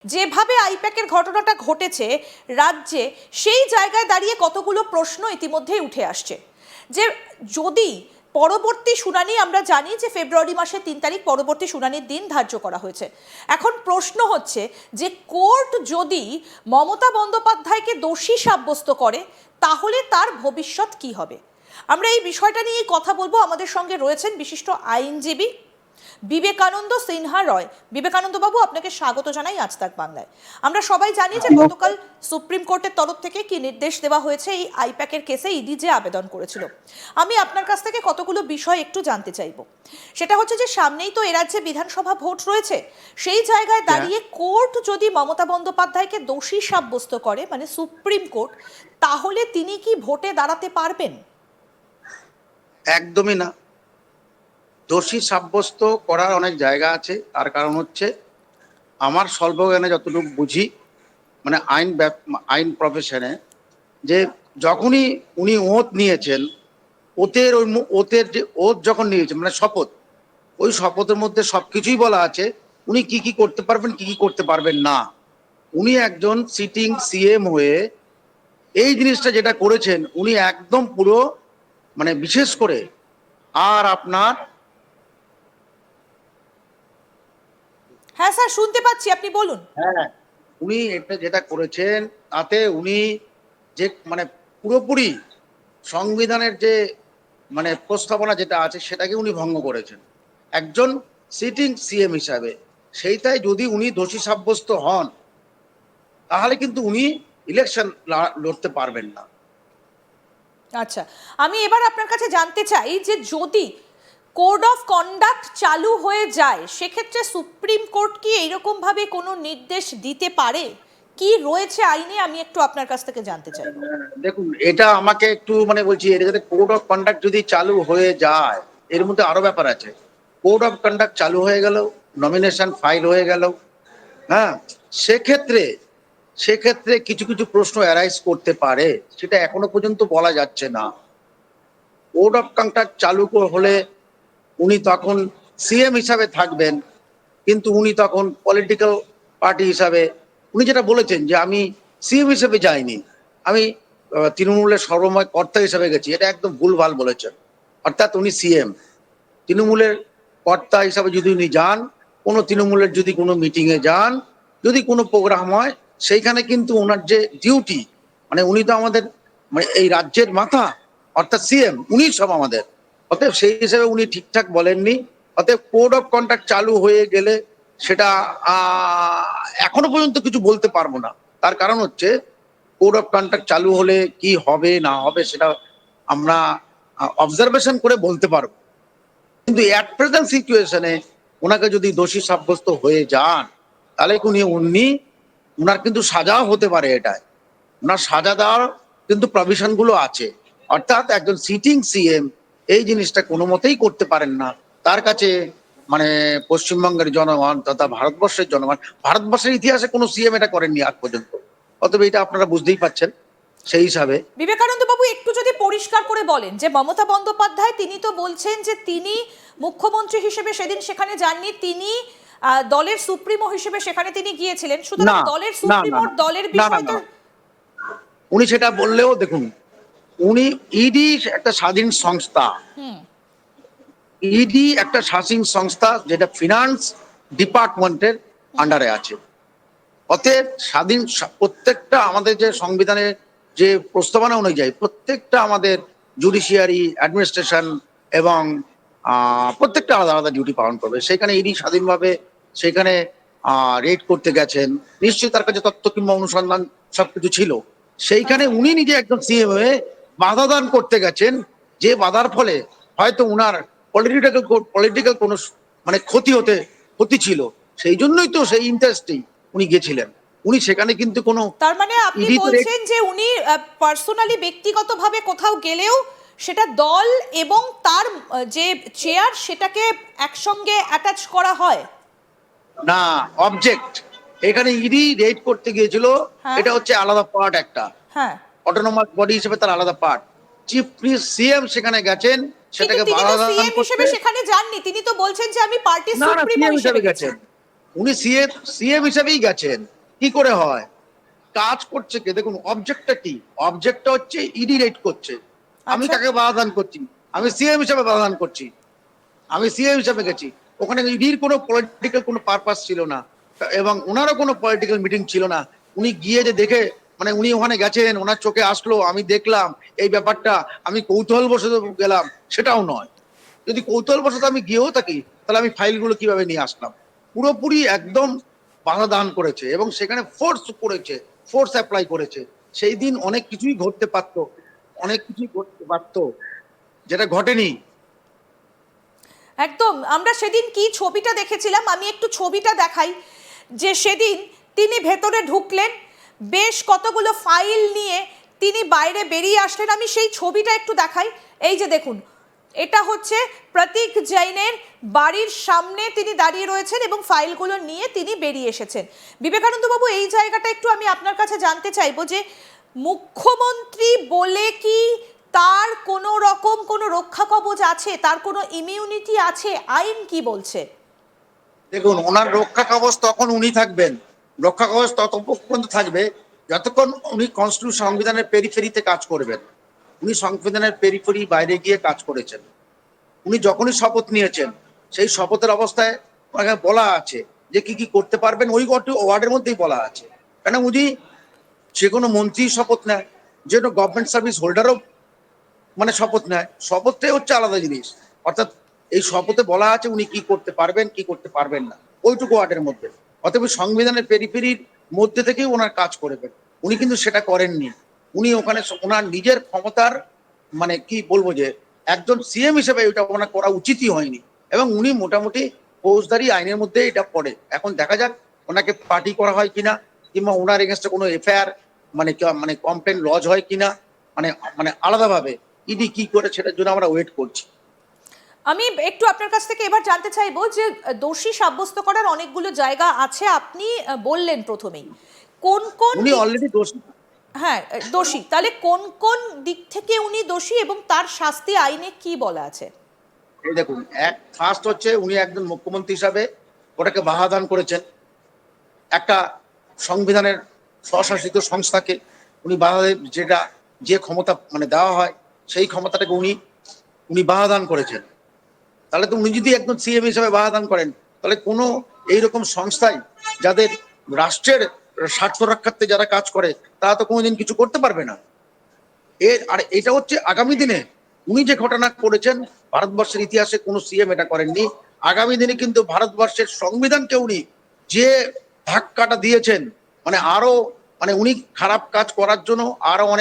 যেভাবে আইপ্যাকের ঘটনাটা ঘটেছে রাজ্যে, সেই জায়গায় দাঁড়িয়ে কতগুলো প্রশ্ন ইতিমধ্যেই উঠে আসছে যে যদি পরবর্তী শুনানি, আমরা জানি যে ফেব্রুয়ারি মাসের 3 তারিখ পরবর্তী শুনানির দিন ধার্য করা হয়েছে। এখন প্রশ্ন হচ্ছে যে কোর্ট যদি মমতা বন্দ্যোপাধ্যায়কে দোষী সাব্যস্ত করে তাহলে তার ভবিষ্যৎ কি হবে। আমরা এই বিষয়টা নিয়ে কথা বলবো। আমাদের সঙ্গে রয়েছেন বিশিষ্ট আইনজীবী বিবেকানন্দ সিনহা রয়। বিবেকানন্দ বাবু, আপনাকে স্বাগত জানাই আজ তাক বাংলায়। আমরা সবাই জানি যে গতকাল সুপ্রিম কোর্টের তরফ থেকে কি নির্দেশ দেওয়া হয়েছে এই আইপ্যাকের কেসে ইডি যে আবেদন করেছিল। আমি আপনার কাছ থেকে কতগুলো বিষয় একটু জানতে চাইব। সেটা হচ্ছে যে সামনেই তো এ রাজ্যে বিধানসভা ভোট রয়েছে, সেই জায়গায় দাঁড়িয়ে কোর্ট যদি মমতা বন্দ্যোপাধ্যায়কে দোষী সাব্যস্ত করে, মানে সুপ্রিম কোর্ট, তাহলে তিনি কি ভোটে দাঁড়াতে পারবেন? একদমই না। দোষী সাব্যস্ত করার অনেক জায়গা আছে। তার কারণ হচ্ছে, আমার স্বল্প জ্ঞানে যতটুকু বুঝি, মানে আইন প্রফেশনে, যে যখনই উনি ওথ নিয়েছেন, ওথের যে ওথ যখন নিয়েছেন, মানে শপথ, ওই শপথের মধ্যে সবকিছুই বলা আছে উনি কি কি করতে পারবেন, কি কি করতে পারবেন না। উনি একজন সিটিং সিএম হয়ে এই জিনিসটা যেটা করেছেন, উনি একদম পুরো, মানে বিশেষ করে আর আপনার, হ্যাঁ স্যার, শুনতে পাচ্ছি, আপনি বলুন। হ্যাঁ, উনি এটা যেটা করেছেন তাতে উনি যে মানে পুরোপুরি সংবিধানের যে মানে প্রস্তাবনা যেটা আছে সেটাকে উনি ভঙ্গ করেছেন একজন সিটিং সিএম হিসাবে। সেইটাই যদি উনি দোষী সাব্যস্ত হন তাহলে কিন্তু উনি ইলেকশন লড়তে পারবেন না। আচ্ছা, আমি এবার আপনার কাছে জানতে চাই যে যদি কোড অফ কন্ডাক্ট চালু হয়ে যায় সেক্ষেত্রে সুপ্রিম কোর্ট কি এইরকম ভাবে কোনো নির্দেশ দিতে পারে? কি রয়েছে আইনে, আমি একটু আপনার কাছ থেকে জানতে চাইব। দেখুন, এটা আমাকে একটু মানে বলছি, এটা যাতে কোড অফ কন্ডাক্ট যদি চালু হয়ে যায়, এর মধ্যে আরো ব্যাপার আছে। কোড অফ কন্ডাক্ট চালু হয়ে গেল, নমিনেশন ফাইল হয়ে গেল, হ্যাঁ, সেক্ষেত্রে সেক্ষেত্রে কিছু কিছু প্রশ্ন অ্যারাইজ করতে পারে, সেটা এখনো পর্যন্ত বলা যাচ্ছে না। কোড অফ কন্ডাক্ট চালু হলে উনি তখন সিএম হিসাবে থাকবেন, কিন্তু উনি তখন পলিটিক্যাল পার্টি হিসাবে, উনি যেটা বলেছেন যে আমি সিএম হিসেবে যাইনি, আমি তৃণমূলের সর্বময় কর্তা হিসেবে গেছি, এটা একদম ভুলভাল বলেছেন। অর্থাৎ উনি সিএম, তৃণমূলের কর্তা হিসাবে যদি উনি যান, কোনো তৃণমূলের যদি কোনো মিটিংয়ে যান, যদি কোনো প্রোগ্রাম হয়, সেইখানে কিন্তু ওনার যে ডিউটি, মানে উনি তো আমাদের, মানে এই রাজ্যের মাথা, অর্থাৎ সিএম, উনি সব আমাদের। অতএব সেই হিসেবে উনি ঠিকঠাক বলেননি। অতএব কোড অফ কন্ডাক্ট চালু হয়ে গেলে সেটা এখনো পর্যন্ত কিছু বলতে পারবো না। তার কারণ হচ্ছে, কোড অফ কন্ডাক্ট চালু হলে কি হবে না হবে সেটা আমরা অবজারভেশন করে বলতে পারবো। কিন্তু এট প্রেজেন্ট সিচুয়েশনে ওনাকে যদি দোষী সাব্যস্ত হয়ে যান, তাহলে উনি উনার কিন্তু সাজাও হতে পারে। এটাই ওনার সাজা দেওয়ার কিন্তু প্রভিশন গুলো আছে। অর্থাৎ একজন সিটিং সিএম এই জিনিসটা কোনো মতেই করতে পারেন না। তার কাছে, মানে পশ্চিমবঙ্গের জনগণ তথা ভারতবর্ষের জনগণ, ভারতবর্ষের ইতিহাসে কোনো সিএম এটা করেননি আজ পর্যন্ত। অতএব এটা আপনারা বুঝতেই পাচ্ছেন। সেই হিসাবে বিবেকানন্দ বাবু, একটু যদি পরিষ্কার করে বলেন যে মমতা বন্দ্যোপাধ্যায় তিনি তো বলছেন যে তিনি মুখ্যমন্ত্রী হিসেবে সেদিন সেখানে যাননি, তিনি দলের সুপ্রিমো হিসেবে সেখানে তিনি গিয়েছিলেন, সুতরাং না, দলের না, না, সুপ্রিমোর দলের না, না, বিষয় তো। না, উনি সেটা বললেও দেখুন, উনি, ইডি একটা স্বাধীন সংস্থা, ইডি একটা স্বাধীন সংস্থা যেটা ফিনান্স ডিপার্টমেন্টের আন্ডারে আছে। অতএব স্বাধীন, প্রত্যেকটা আমাদের যে সংবিধানের যে প্রস্তাবনা অনুযায়ী প্রত্যেকটা আমাদের জুডিশিয়ারি, অ্যাডমিনিস্ট্রেশন এবং প্রত্যেকটা আলাদা আলাদা ডিউটি পালন করবে। সেখানে ইডি স্বাধীনভাবে সেখানে রেড করতে গেছেন, নিশ্চয়ই তার কাছে তথ্য কিংবা অনুসন্ধান সবকিছু ছিল। সেইখানে উনি নিজে একজন সিএম হয়ে বাধা দান করতে গেছেন, যে বাধার ফলে হয়তো উনার পলিটিক্যাল কোনো মানে ক্ষতি ছিল। সেই জন্যই তো সেই ইন্টারেস্টেই উনি গেছিলেন। উনি সেখানে কিন্তু কোনো, তার মানে আপনি বলছেন যে উনি পার্সোনালি ব্যক্তিগতভাবে কোথাও গেলেও সেটা দল এবং তার যে চেয়ার সেটাকে একসঙ্গে অ্যাটাচ করা হয় না, অবজেক্ট, এখানে ইডি রেড করতে গিয়েছিল, এটা হচ্ছে আলাদা পার্ট, একটা হ্যাঁ, অটোনোমাস বডি হিসেবে তার আলাদা পার্ট। চিফ সিএম সেখানে গেছেন, কিন্তু সেটাকে তিনি তো বাধা দান সিএম করতে। হিসেবে সেখানে যাননি, তিনি তো বলছেন যে আমি পার্টি না, না, সুপ্রিমো সিএম হিসেবে হিসেবে গেছি। গেছেন। উনি সিএম হিসেবেই গেছেন। কি করে হয়? কাজ করছে কে? দেখুন অবজেক্টটা কি? অবজেক্টটা হচ্ছে ইডি রেড করছে। আমি আচ্ছা। তাকে বাধাদান করছি। আমি সিএম হিসেবে বাধাদান করছি। আমি সিএম হিসেবে গেছি। ওখানে ইডির কোনো পলিটিক্যাল কোনো পারপাস ছিল না এবং ওনারও কোনো পলিটিক্যাল মিটিং ছিল না। উনি গিয়ে যে দেখে মানে উনি ওখানে গেছেন, ওনার চোখে আসলো, আমি দেখলাম এই ব্যাপারটা, আমি কৌতূহলবশত গেলাম, সেটাও নয়। যদি কৌতূহলবশত আমি গিয়েও থাকি তাহলে আমি ফাইলগুলো কিভাবে নিয়ে আসলাম? পুরোপুরি একদম বাধা দান করেছে এবং সেখানে ফোর্স করেছে, ফোর্স অ্যাপ্লাই করেছে। সেই দিন অনেক কিছুই ঘটতে পারতো, অনেক কিছুই ঘটতে পারতো, যেটা ঘটেনি। একদম, আমরা সেদিন কি ছবিটা দেখেছিলাম, আমি একটু ছবিটা দেখাই। যে সেদিন তিনি ভেতরে ঢুকলেন, বেশ কতগুলো ফাইল নিয়ে তিনি বাইরে বেরিয়ে আসলেন। আমি সেই ছবিটা একটু দেখাই। এই যে দেখুন, এটা হচ্ছে প্রতীক জৈনের বাড়ির সামনে তিনি দাঁড়িয়ে রয়েছেন এবং ফাইলগুলো নিয়ে তিনি বেরিয়ে এসেছেন। বিবেকানন্দ বাবু, এই জায়গাটা একটু আমি আপনার কাছে জানতে চাইবো যে মুখ্যমন্ত্রী বলে কি তার কোনো রকম কোনো রক্ষা কবচ আছে, তার কোনো ইমিউনিটি আছে? আইন কি বলছে? দেখুন ওনার রক্ষা কবচ তখন উনি থাকবেন, রক্ষা কবচ ততক্ষণ পর্যন্ত থাকবে যতক্ষণ উনি কনস্টিটিউশন সংবিধানের পেরিফেরিতে কাজ করবেন। উনি সংবিধানের পেরিফেরি বাইরে গিয়ে কাজ করেছেন। উনি যখনই শপথ নিয়েছেন সেই শপথের অবস্থায় ওনাকে বলা আছে যে কি কি করতে পারবেন, ওই ওয়ার্ডের মধ্যেই বলা আছে। কেন উনি যে কোনো মন্ত্রী শপথ নেয়, যে কোনো গভর্নমেন্ট সার্ভিস হোল্ডারও মানে শপথ নেয়, শপথটাই হচ্ছে আলাদা জিনিস। অর্থাৎ এই শপথে বলা আছে উনি কি করতে পারবেন কি করতে পারবেন না, ওইটুকু ওয়ার্ডের মধ্যে। অতএব সংবিধানের পেরিফেরির মধ্যে থেকেই ওনার কাজ করবেন। উনি কিন্তু সেটা করেননি। উনি ওখানে ওনার নিজের ক্ষমতার মানে কি বলবো যে একজন সিএম হিসেবে এটা ওনার করা উচিতই হয়নি এবং উনি মোটামুটি ফৌজদারি আইনের মধ্যে এটা পড়ে। এখন দেখা যাক ওনাকে পার্টি করা হয় কিনা কিংবা ওনার এগেনস্টে কোনো এফআইআর মানে কমপ্লেন লজ হয় কিনা, মানে মানে আলাদাভাবে ইডি কি করে সেটার জন্য আমরা ওয়েট করছি। আমি একটু আপনার কাছ থেকে এবার জানতে চাইবো যে দোষী সাব্যস্ত করার অনেকগুলো জায়গা আছে, আপনি বললেন প্রথমেই। কোন কোন উনি দিক? অলরেডি দোষী। হ্যাঁ, দোষী। তাহলে কোন কোন দিক থেকে উনি দোষী এবং তার শাস্তি আইনে কি বলা আছে? এই দেখুন, এক ফার্স্ট হচ্ছে উনি একজন মুখ্যমন্ত্রী হিসাবে ওটাকে বাহাদান করেছেন। একটা সংবিধানের স্বশাসিত সংস্থাকে উনি বাধা যেটা যে ক্ষমতা মানে দেওয়া হয় সেই ক্ষমতাটাকে উনি উনি বাহাদান করেছেন। তাহলে তো উনি যদি একজন সিএম হিসেবে বাহাদান করেন তাহলে কোনো এইরকম সংস্থায় যাদের রাষ্ট্রের স্বার্থ রক্ষার্থে যারা কাজ করে তারা তো কোনোদিন কিছু করতে পারবে না। আর এটা হচ্ছে আগামী দিনে উনি যে ঘটনা করেছেন, ভারতবর্ষের ইতিহাসে কোনো সিএম এটা করেননি। আগামী দিনে কিন্তু ভারতবর্ষের সংবিধানকে উনি যে ধাক্কাটা দিয়েছেন, মানে আরো মানে উনি খারাপ কাজ করার জন্য আরো অনেক